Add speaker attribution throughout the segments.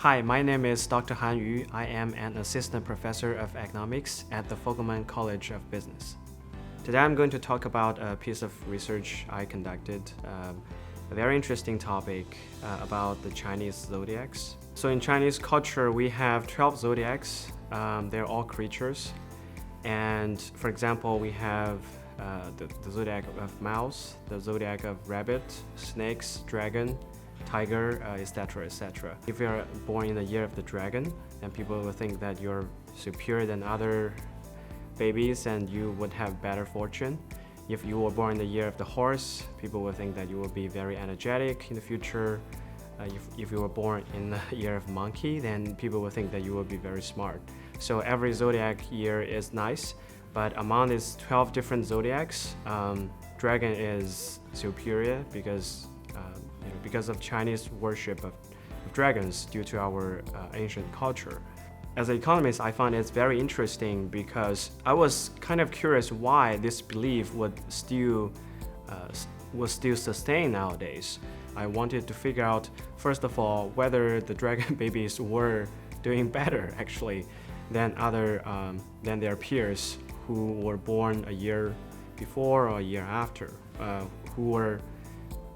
Speaker 1: Hi, my name is Dr. Han Yu. I am an assistant professor of economics at the Fogelman College of Business. Today I'm going to talk about a piece of research I conducted, a very interesting topic about the Chinese Zodiacs. So in Chinese culture, we have 12 Zodiacs. They're all creatures. And for example, we have the Zodiac of mouse, the Zodiac of rabbit, snakes, dragon, tiger, etc., etc. If you're born in the year of the dragon, then people will think that you're superior than other babies and you would have better fortune. If you were born in the year of the horse, people will think that you will be very energetic in the future. If you were born in the year of monkey, then people will think that you will be very smart. So every zodiac year is nice, but among these 12 different zodiacs, dragon is superior because of Chinese worship of dragons due to our ancient culture. As an economist, I find it's very interesting because I was kind of curious why this belief would still sustain nowadays. I wanted to figure out, first of all, whether the dragon babies were doing better actually than their peers who were born a year before or a year after, who were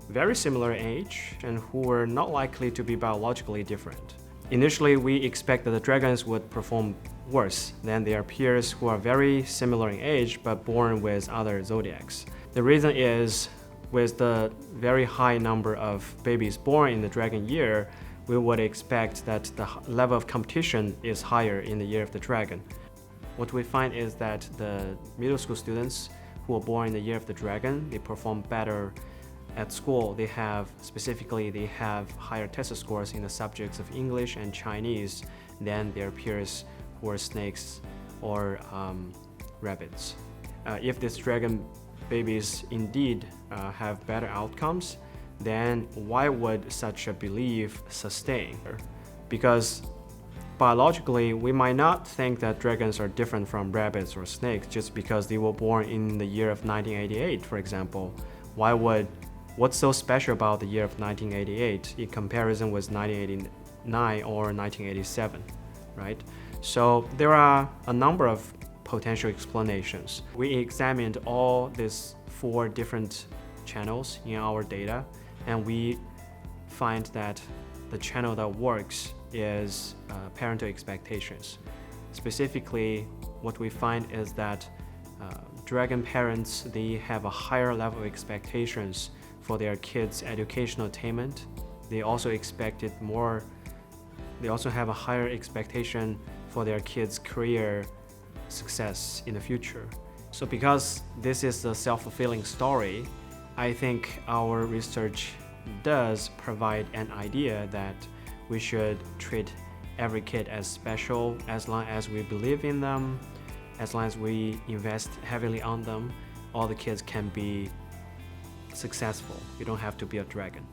Speaker 1: very similar in age and who were not likely to be biologically different. Initially, we expect that the dragons would perform worse than their peers who are very similar in age but born with other zodiacs. The reason is, with the very high number of babies born in the dragon year, we would expect that the level of competition is higher in the year of the dragon. What we find is that the middle school students who are born in the year of the dragon, they perform better at school. They have higher test scores in the subjects of English and Chinese than their peers who are snakes or rabbits. If these dragon babies indeed have better outcomes, then why would such a belief sustain? Because biologically, we might not think that dragons are different from rabbits or snakes just because they were born in the year of 1988, for example. What's so special about the year of 1988 in comparison with 1989 or 1987, right? So there are a number of potential explanations. We examined all these 4 different channels in our data, and we find that the channel that works is parental expectations. Specifically, what we find is that dragon parents, they have a higher level of expectations for their kids' educational attainment. They also have a higher expectation for their kids' career success in the future. So because this is a self-fulfilling story, I think our research does provide an idea that we should treat every kid as special as long as we believe in them, as long as we invest heavily on them. All the kids can be successful. You don't have to be a dragon.